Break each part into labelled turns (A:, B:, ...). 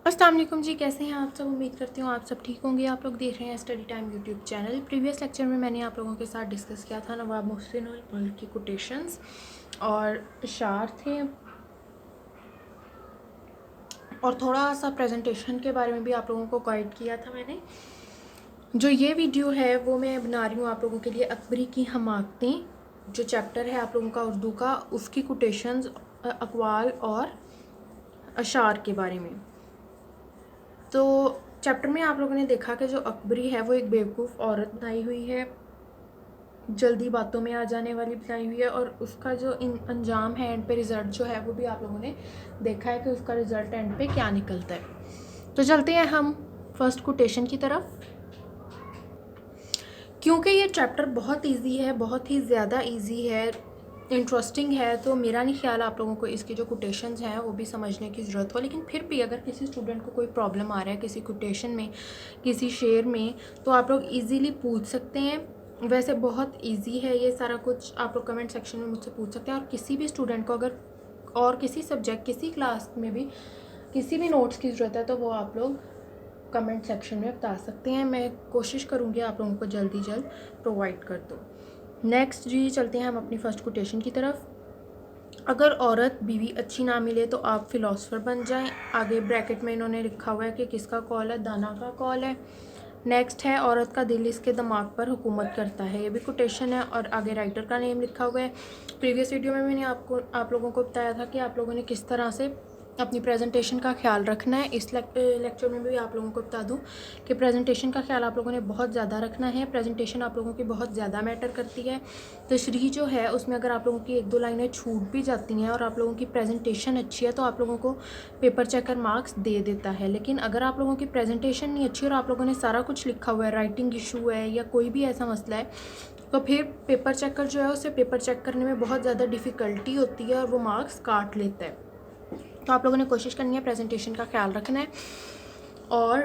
A: अस्सलाम वालेकुम जी, कैसे हैं आप सब। उम्मीद करती हूँ आप सब ठीक होंगे। आप लोग देख रहे हैं study time YouTube channel. Previous lecture में मैंने आप लोगों के साथ डिस्कस किया था नवाब मोहसिन मुल्क की कोटेशंस और इशार थे, और थोड़ा सा प्रेजेंटेशन के बारे में भी आप लोगों को गाइड किया था मैंने। जो ये वीडियो है वो मैं बना रही हूँ आप लोगों के लिए अकबरी की हमाकतें, जो चैप्टर है आप लोगों का उर्दू का, उसकी कोटेशंस, अकवाल और अशार के बारे में। तो चैप्टर में आप लोगों ने देखा कि जो अकबरी है वो एक बेवकूफ़ औरत बनाई हुई है, जल्दी बातों में आ जाने वाली बनाई हुई है, और उसका जो अंजाम है, एंड पे रिज़ल्ट जो है वो भी आप लोगों ने देखा है कि उसका रिज़ल्ट एंड पे क्या निकलता है। तो चलते हैं हम फर्स्ट कोटेशन की तरफ। क्योंकि ये चैप्टर बहुत ईजी है, बहुत ही ज़्यादा ईजी है, इंटरेस्टिंग है, तो मेरा नहीं ख्याल आप लोगों को इसकी जो कोटेशंस हैं वो भी समझने की ज़रूरत हो। लेकिन फिर भी अगर किसी स्टूडेंट को कोई प्रॉब्लम आ रहा है किसी कोटेशन में, किसी शेर में, तो आप लोग इजीली पूछ सकते हैं। वैसे बहुत इजी है ये सारा कुछ, आप लोग कमेंट सेक्शन में मुझसे पूछ सकते हैं। और किसी भी स्टूडेंट को अगर और किसी सब्जेक्ट, किसी क्लास में भी किसी भी नोट्स की ज़रूरत है तो वो आप लोग कमेंट सेक्शन में बता सकते हैं। मैं कोशिश करूँगी आप लोगों को जल्दी जल्द प्रोवाइड कर दूँ। नेक्स्ट जी, चलते हैं हम अपनी फ़र्स्ट कोटेशन की तरफ। अगर औरत बीवी अच्छी ना मिले तो आप फ़िलासफ़र बन जाएं। आगे ब्रैकेट में इन्होंने लिखा हुआ है कि किसका कॉल है, दाना का कॉल है। नेक्स्ट है, औरत का दिल इसके दिमाग पर हुकूमत करता है, ये भी कोटेशन है, और आगे राइटर का नेम लिखा हुआ है। प्रीवियस वीडियो में मैंने आप लोगों को बताया था कि आप लोगों ने किस तरह से अपनी प्रेजेंटेशन का ख्याल रखना है। इस लेक्चर में भी आप लोगों को बता दूं कि प्रेजेंटेशन का ख्याल आप लोगों ने बहुत ज़्यादा रखना है। प्रेजेंटेशन आप लोगों की बहुत ज़्यादा मैटर करती है। तशरीह जो है उसमें अगर आप लोगों की एक दो लाइनें छूट भी जाती हैं और आप लोगों की प्रेजेंटेशन अच्छी है तो आप लोगों को पेपर चेकर मार्क्स दे देता है। लेकिन अगर आप लोगों की प्रेजेंटेशन नहीं अच्छी और आप लोगों ने सारा कुछ लिखा हुआ है, राइटिंग इशू है या कोई भी ऐसा मसला है, तो फिर पेपर चेकर जो है उसे पेपर चेक करने में बहुत ज़्यादा डिफ़िकल्टी होती है और वो मार्क्स काट लेता है। तो आप लोगों ने कोशिश करनी है, प्रेजेंटेशन का ख्याल रखना है और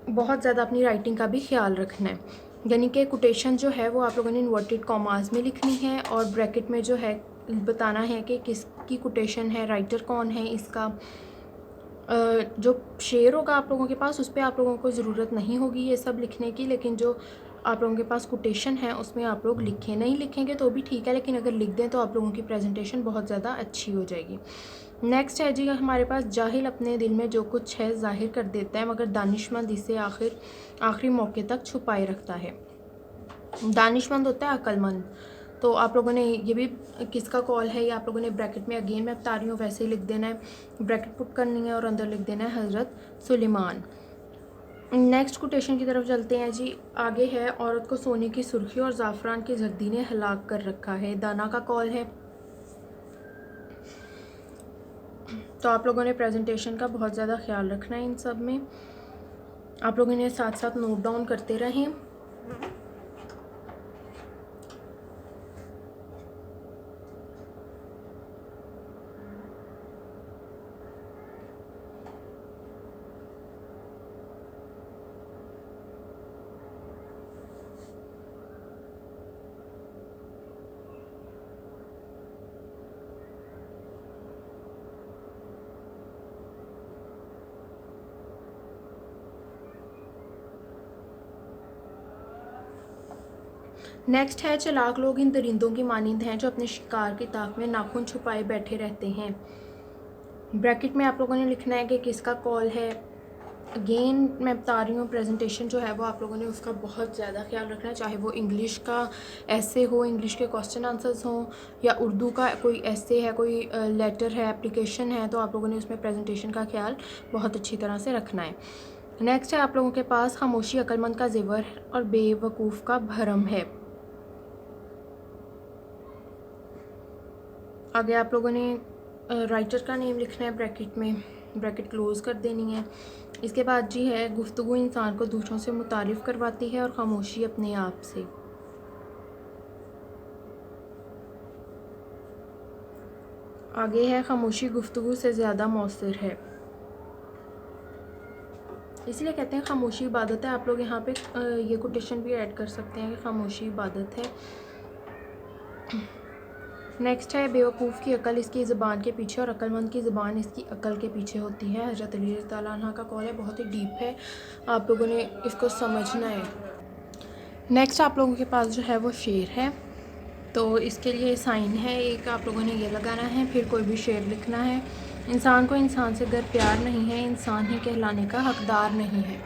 A: बहुत ज़्यादा अपनी राइटिंग का भी ख्याल रखना है। यानी कि कोटेशन जो है वो आप लोगों ने इन्वर्टेड कॉमास में लिखनी है और ब्रैकेट में जो है बताना है कि किसकी कोटेशन है, राइटर कौन है इसका। जो शेर होगा आप लोगों के पास उस पर आप लोगों को ज़रूरत नहीं होगी ये सब लिखने की, लेकिन जो आप लोगों के पास कोटेशन है उसमें आप लोग लिखें। नहीं लिखेंगे तो भी ठीक है, लेकिन अगर लिख दें तो आप लोगों की प्रेजेंटेशन बहुत ज़्यादा अच्छी हो जाएगी। नेक्स्ट है जी हमारे पास, जाहिल अपने दिल में जो कुछ है जाहिर कर देता है मगर दानिशमंद इसे आखिरी मौके तक छुपाए रखता है। दानिशमंद होता है अक्लमंद। तो आप लोगों ने ये भी किसका कॉल है ये आप लोगों ने ब्रैकेट में, अगेन मैं बता रही हूँ, वैसे ही लिख देना है, ब्रैकेट पुट करनी है और अंदर लिख देना है हज़रत सुलेमान। नेक्स्ट कोटेशन की तरफ चलते हैं जी। आगे है, औरत को सोने की सुर्खी और ज़ाफ़रान की जर्दी ने हलाक कर रखा है, दाना का कॉल है। तो आप लोगों ने प्रेजेंटेशन का बहुत ज़्यादा ख्याल रखना है इन सब में। आप लोगों ने साथ साथ नोट डाउन करते रहें। नेक्स्ट है, चालाक लोग इन दरिंदों की मानिंद हैं जो अपने शिकार की ताक में नाखून छुपाए बैठे रहते हैं। ब्रैकेट में आप लोगों ने लिखना है कि किसका कॉल है। अगेन मैं बता रही हूँ, प्रेजेंटेशन जो है वो आप लोगों ने उसका बहुत ज़्यादा ख्याल रखना है, चाहे वो इंग्लिश का ऐसे हो, इंग्लिश के क्वेश्चन आंसर्स हों, या उर्दू का कोई ऐसे है, कोई लेटर है, एप्लीकेशन है, तो आप लोगों ने उसमें प्रेजेंटेशन का ख्याल बहुत अच्छी तरह से रखना है। नेक्स्ट है आप लोगों के पास, खामोशी अक्लमंद का ज़ेवर और बेवकूफ़ का भरम है। आगे आप लोगों ने राइटर का नेम लिखना है ब्रैकेट में, ब्रैकेट क्लोज़ कर देनी है। इसके बाद जी है, गुफ्तगू इंसान को दूसरों से मुतारिफ़ करवाती है और खामोशी अपने आप से। आगे है, खामोशी गुफ्तगू से ज़्यादा मौसर है, इसलिए कहते हैं खामोशी इबादत है। आप लोग यहाँ पे ये कोटेशन भी ऐड कर सकते हैं कि खामोशी इबादत है। नेक्स्ट है बेवकूफ़ की अकल इसकी ज़बान के पीछे और अक्लमंद की ज़बान इसकी अकल के पीछे होती है। हज़रत अली रज़ी अल्लाह अन्हा का कौल है, बहुत ही डीप है, आप लोगों ने इसको समझना है। नेक्स्ट आप लोगों के पास जो है वो शेर है, तो इसके लिए साइन है एक, आप लोगों ने ये लगाना है, फिर कोई भी शेर लिखना है। इंसान को इंसान से अगर प्यार नहीं है, इंसान ही कहलाने का हकदार नहीं है।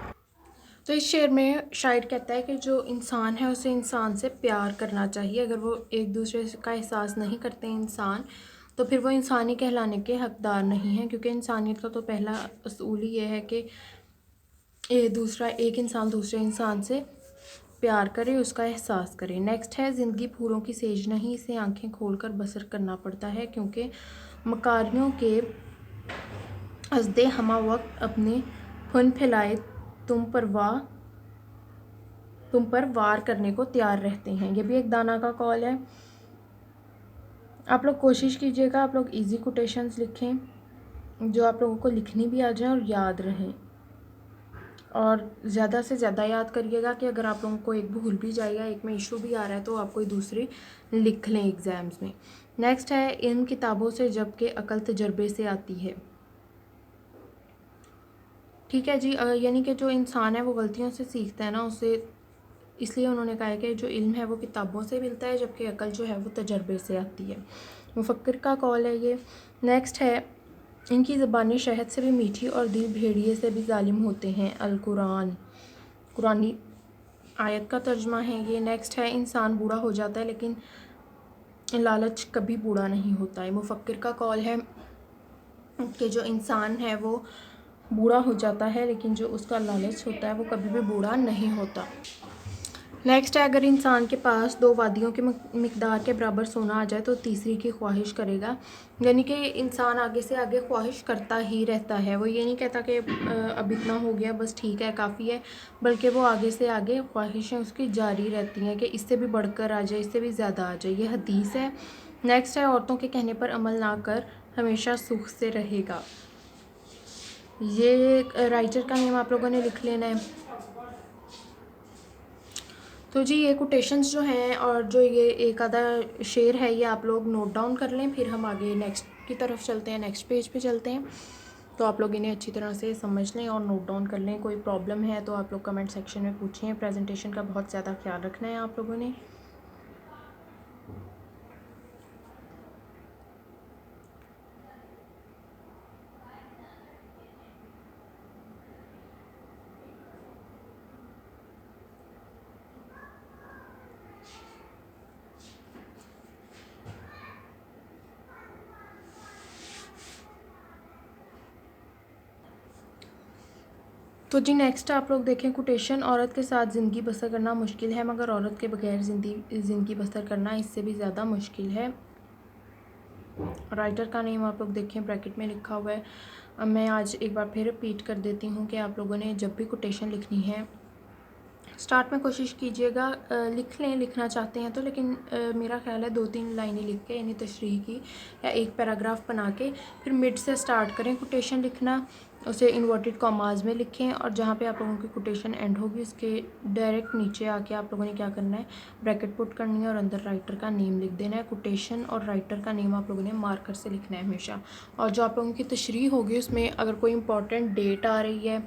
A: तो इस शेर में शायर कहता है कि जो इंसान है उसे इंसान से प्यार करना चाहिए। अगर वो एक दूसरे का एहसास नहीं करते इंसान, तो फिर वो इंसानी कहलाने के हकदार नहीं हैं, क्योंकि इंसानियत का तो पहला असूल ही ये है कि एक इंसान दूसरे इंसान से प्यार करे, उसका एहसास करे। नेक्स्ट है ज़िंदगी फूलों की सेज नहीं, इसे आंखें खोलकर बसर करना पड़ता है, क्योंकि मकारियों के हस्दे हमा वक्त अपने फन फैलाए तुम पर वार करने को तैयार रहते हैं। ये भी एक दाना का कॉल है। आप लोग कोशिश कीजिएगा आप लोग इजी कोटेशंस लिखें, जो आप लोगों को लिखनी भी आ जाए और याद रहें, और ज़्यादा से ज़्यादा याद करिएगा कि अगर आप लोगों को एक भूल भी जाएगा, एक में इशू भी आ रहा है, तो आप कोई दूसरी लिख लें एग्ज़ाम्स में। नेक्स्ट है इन किताबों से जबकि अकल तजर्बे से आती है। ठीक है जी, यानी कि जो इंसान है वो गलतियों से सीखता है ना, उसे इसलिए उन्होंने कहा है कि जो इल्म है वो किताबों से मिलता है, जबकि अकल जो है वो तजर्बे से आती है। मुफक्किर का कॉल है ये। नेक्स्ट है इनकी ज़बानें शहद से भी मीठी और दिल भेड़िए से भी जालिम होते हैं। अल कुरान, कुरानी आयत का तर्जुमा है ये। नेक्स्ट है इंसान बूढ़ा हो जाता है लेकिन लालच कभी बूढ़ा नहीं होता है। मुफक्किर का कॉल है कि जो इंसान है वो बूढ़ा हो जाता है, लेकिन जो उसका लालच होता है वो कभी भी बूढ़ा नहीं होता। नेक्स्ट है अगर इंसान के पास 2 वादियों के मिकदार के बराबर सोना आ जाए तो तीसरी की ख्वाहिश करेगा। यानी कि इंसान आगे से आगे ख्वाहिश करता ही रहता है, वो ये नहीं कहता कि अब इतना हो गया बस ठीक है काफ़ी है, बल्कि वो आगे से आगे ख्वाहिशें उसकी जारी रहती हैं कि इससे भी बढ़कर आ जाए, इससे भी ज़्यादा आ जाए। ये हदीस है। नेक्स्ट है औरतों के कहने पर अमल ना कर, हमेशा सुख से रहेगा। ये राइटर का नेम आप लोगों ने लिख लेना है। तो जी ये कोटेशंस जो हैं और जो ये एक आधा शेर है ये आप लोग नोट डाउन कर लें, फिर हम आगे नेक्स्ट की तरफ चलते हैं, नेक्स्ट पेज पे चलते हैं। तो आप लोग इन्हें अच्छी तरह से समझ लें और नोट डाउन कर लें। कोई प्रॉब्लम है तो आप लोग कमेंट सेक्शन में पूछें। प्रेजेंटेशन का बहुत ज़्यादा ख्याल रखना है आप लोगों ने। तो जी नेक्स्ट आप लोग देखें कोटेशन, औरत के साथ ज़िंदगी बसर करना मुश्किल है, मगर औरत के बगैर ज़िंदगी बसर करना इससे भी ज़्यादा मुश्किल है। राइटर का नेम आप लोग देखें ब्रैकेट में लिखा हुआ है। अब मैं आज एक बार फिर रिपीट कर देती हूँ कि आप लोगों ने जब भी कोटेशन लिखनी है स्टार्ट में कोशिश कीजिएगा लिख लें, लिखना चाहते हैं तो, लेकिन मेरा ख्याल है 2-3 लाइनें लिख के यानी तशरीह की या एक पैराग्राफ बना के फिर मिड से स्टार्ट करें कोटेशन लिखना, उसे इन्वर्टेड कॉमाज में लिखें, और जहाँ पे आप लोगों की कोटेशन एंड होगी उसके डायरेक्ट नीचे आके आप लोगों ने क्या करना है, ब्रैकेट पुट करनी है और अंदर राइटर का नेम लिख देना है। कोटेशन और राइटर का नेम आप लोगों ने मार्कर से लिखना है हमेशा। और जो आप लोगों की तशरीह होगी उसमें अगर कोई इंपॉर्टेंट डेट आ रही है,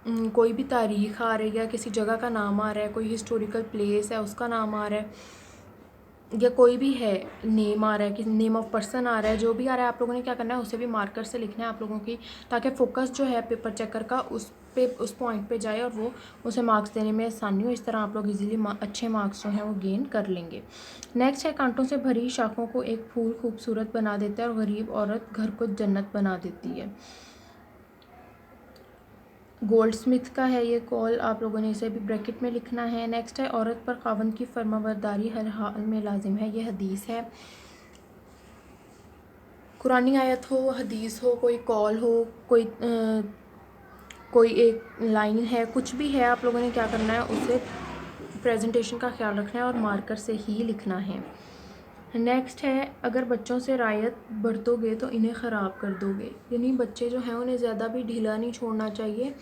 A: कोई भी तारीख़ आ रही है, किसी जगह का नाम आ रहा है, कोई हिस्टोरिकल प्लेस है उसका नाम आ रहा है, या कोई भी है नेम आ रहा है कि नेम ऑफ पर्सन आ रहा है, जो भी आ रहा है आप लोगों ने क्या करना है उसे भी मार्कर से लिखना है आप लोगों की, ताकि फोकस जो है पेपर चेकर का उस पॉइंट पे जाए और वो उसे मार्क्स देने में आसानी हो। इस तरह आप लोग इजीली अच्छे मार्क्स जो हैं वो गेन कर लेंगे। नेक्स्ट है कांटों से भरी शाखों को एक फूल खूबसूरत बना देता है और गरीब औरत घर को जन्नत बना देती है। गोल्ड स्मिथ का है ये कॉल, आप लोगों ने इसे भी ब्रैकेट में लिखना है। नेक्स्ट है औरत पर खावंद की फरमाबरदारी हर हाल में लाजिम है, ये हदीस है। कुरानी आयत हो, हदीस हो, कोई कॉल हो, कोई एक लाइन है, कुछ भी है, आप लोगों ने क्या करना है उसे प्रेजेंटेशन का ख्याल रखना है और मार्कर से ही लिखना है। नेक्स्ट है अगर बच्चों से रायत बरतोगे तो इन्हें ख़राब कर दोगे, यानी बच्चे जो हैं उन्हें ज़्यादा भी ढीला नहीं छोड़ना चाहिए,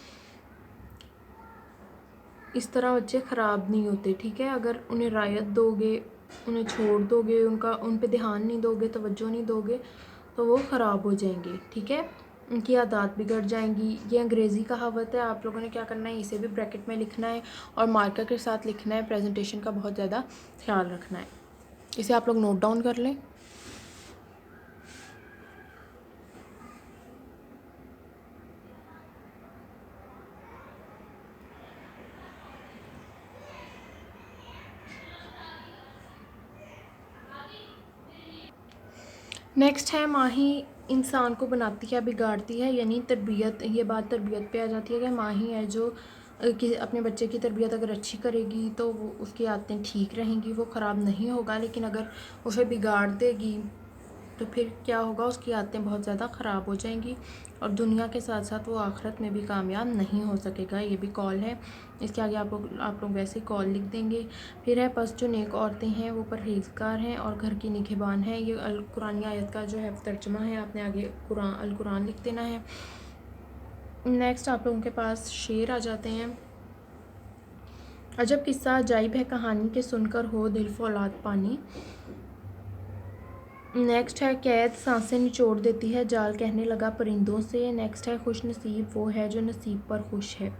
A: इस तरह बच्चे ख़राब नहीं होते। ठीक है, अगर उन्हें रायत दोगे उन्हें छोड़ दोगे, उन पे ध्यान नहीं दोगे, तवज्जो नहीं दोगे, तो वो ख़राब हो जाएंगी, ठीक है। उनकी आदत बिगड़ जाएंगी। ये अंग्रेज़ी कहावत है, आप लोगों ने क्या करना है, इसे भी ब्रैकेट में लिखना है और मार्कर के साथ लिखना है। प्रेजेंटेशन का बहुत ज़्यादा ख्याल रखना है। इसे आप लोग नोट डाउन कर लें। नेक्स्ट है, माही इंसान को बनाती है बिगाड़ती है, यानी तरबियत। ये बात तरबियत पे आ जाती है कि माही है जो कि अपने बच्चे की तरबियत अगर अच्छी करेगी तो वो उसकी आदतें ठीक रहेंगी, वो ख़राब नहीं होगा। लेकिन अगर उसे बिगाड़ देगी तो फिर क्या होगा, उसकी आदतें बहुत ज़्यादा ख़राब हो जाएंगी और दुनिया के साथ साथ वो आखिरत में भी कामयाब नहीं हो सकेगा। ये भी कॉल है, इसके आगे आप लोग वैसे कॉल लिख देंगे। फिर है, बस जो नेक औरतें हैं वो परहेज़गार हैं और घर की निगहबान हैं। ये अल कुरानी आयत का जो है तर्जुमा है, आपने आगे अल कुरान लिख देना है। नेक्स्ट आप लोगों के पास शेर आ जाते हैं। अजब किस्सा अजाइब है कहानी के सुनकर हो दिल फौलाद पानी। नेक्स्ट है, कैद सांसें निचोड़ देती है जाल कहने लगा परिंदों से। नेक्स्ट है, खुश नसीब वो है जो नसीब पर खुश है,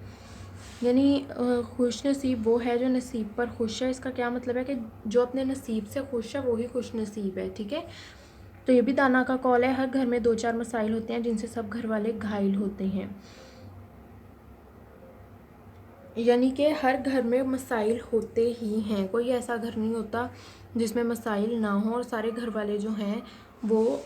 A: यानी खुश नसीब वो है जो नसीब पर खुश है। इसका क्या मतलब है कि जो अपने नसीब से खुश है वही खुश नसीब है, ठीक है। तो ये भी दाना का कॉल है। हर घर में 2-4 मसाइल होते हैं जिनसे सब घर वाले घायल होते हैं, यानी कि हर घर में मसाइल होते ही हैं। कोई ऐसा घर नहीं होता जिसमें मसाइल ना हो और सारे घर वाले जो हैं वो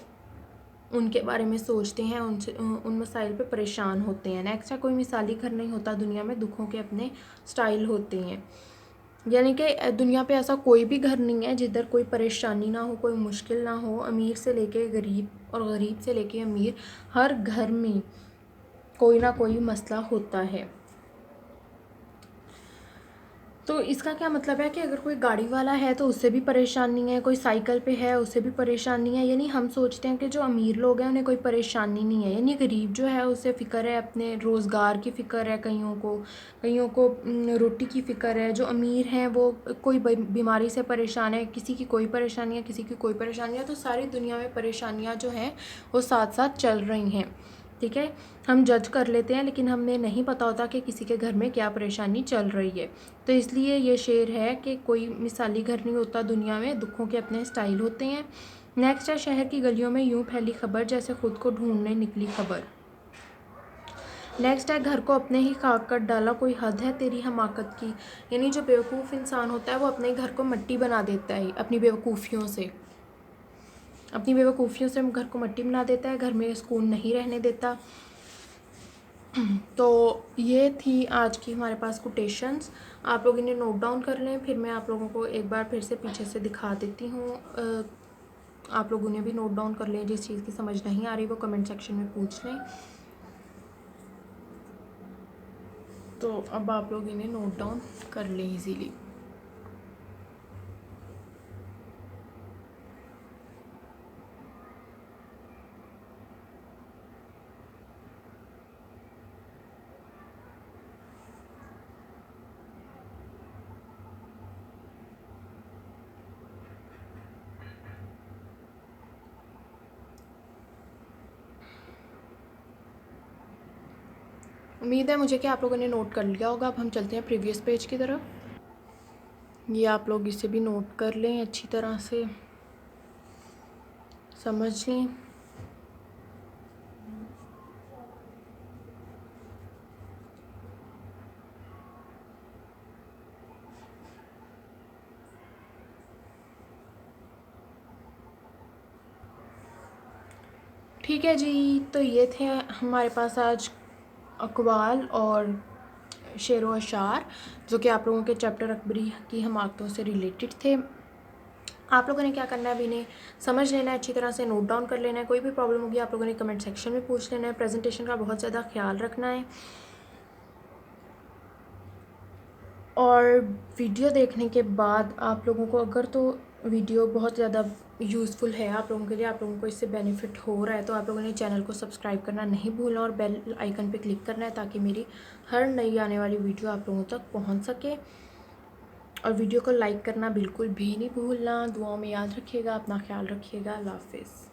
A: उनके बारे में सोचते हैं, उन मसाइल पे परेशान होते हैं। नेक्स्ट है, कोई मिसाली घर नहीं होता दुनिया में, दुखों के अपने स्टाइल होते हैं, यानी कि दुनिया पे ऐसा कोई भी घर नहीं है जिधर कोई परेशानी ना हो, कोई मुश्किल ना हो। अमीर से लेके गरीब और गरीब से लेके अमीर, हर घर में कोई ना कोई मसला होता है। तो इसका क्या मतलब है कि अगर कोई गाड़ी वाला है तो उससे भी परेशानी है, कोई साइकिल पे है उससे भी परेशानी है। यानी हम सोचते हैं कि जो अमीर लोग हैं उन्हें कोई परेशानी नहीं है, यानी गरीब जो है उसे फ़िक्र है, अपने रोज़गार की फ़िक्र है, कईयों को रोटी की फ़िक्र है। जो अमीर हैं वो कोई बीमारी से परेशान है, किसी की कोई परेशानी है, किसी की कोई परेशानी है। तो सारी दुनिया में परेशानियाँ जो हैं वो साथ साथ चल रही हैं, ठीक है। हम जज कर लेते हैं लेकिन हमें नहीं पता होता कि किसी के घर में क्या परेशानी चल रही है। तो इसलिए ये शेर है कि कोई मिसाली घर नहीं होता दुनिया में, दुखों के अपने स्टाइल होते हैं। नेक्स्ट है, शहर की गलियों में यूं फैली खबर जैसे खुद को ढूंढने निकली खबर। नेक्स्ट है, घर को अपने ही खाक कर डाला कोई हद है तेरी हमाकत की, यानी जो बेवकूफ़ इंसान होता है वो अपने घर को मिट्टी बना देता है अपनी बेवकूफ़ियों से, घर को मिट्टी बना देता है, घर में सुकून नहीं रहने देता। तो ये थी आज की हमारे पास कोटेशंस, आप लोग इन्हें नोट डाउन कर लें। फिर मैं आप लोगों को एक बार फिर से पीछे से दिखा देती हूँ, आप लोग उन्हें भी नोट डाउन कर लें। जिस चीज़ की समझ नहीं आ रही वो कमेंट सेक्शन में पूछ लें। तो अब आप लोग इन्हें नोट डाउन कर लें इजीली। उम्मीद है मुझे कि आप लोगों ने नोट कर लिया होगा। अब हम चलते हैं प्रीवियस पेज की तरफ। ये आप लोग इसे भी नोट कर लें, अच्छी तरह से समझ लें। ठीक है जी, तो ये थे हमारे पास आज अक़वाल और शेर व अशार, जो कि आप लोगों के चैप्टर अकबरी की हमाकतों से रिलेटेड थे। आप लोगों ने क्या करना है, अभी इन्हें समझ लेना है, अच्छी तरह से नोट डाउन कर लेना है। कोई भी प्रॉब्लम होगी आप लोगों ने कमेंट सेक्शन में पूछ लेना है। प्रेजेंटेशन का बहुत ज़्यादा ख्याल रखना है और वीडियो देखने के बाद आप लोगों को अगर तो वीडियो बहुत ज़्यादा यूज़फुल है आप लोगों के लिए, आप लोगों को इससे बेनिफिट हो रहा है, तो आप लोगों ने चैनल को सब्सक्राइब करना नहीं भूलना और बेल आइकन पे क्लिक करना है ताकि मेरी हर नई आने वाली वीडियो आप लोगों तक पहुंच सके। और वीडियो को लाइक करना बिल्कुल भी नहीं भूलना। दुआओं में याद रखिएगा, अपना ख्याल रखिएगा। अल्लाह हाफ़िज़।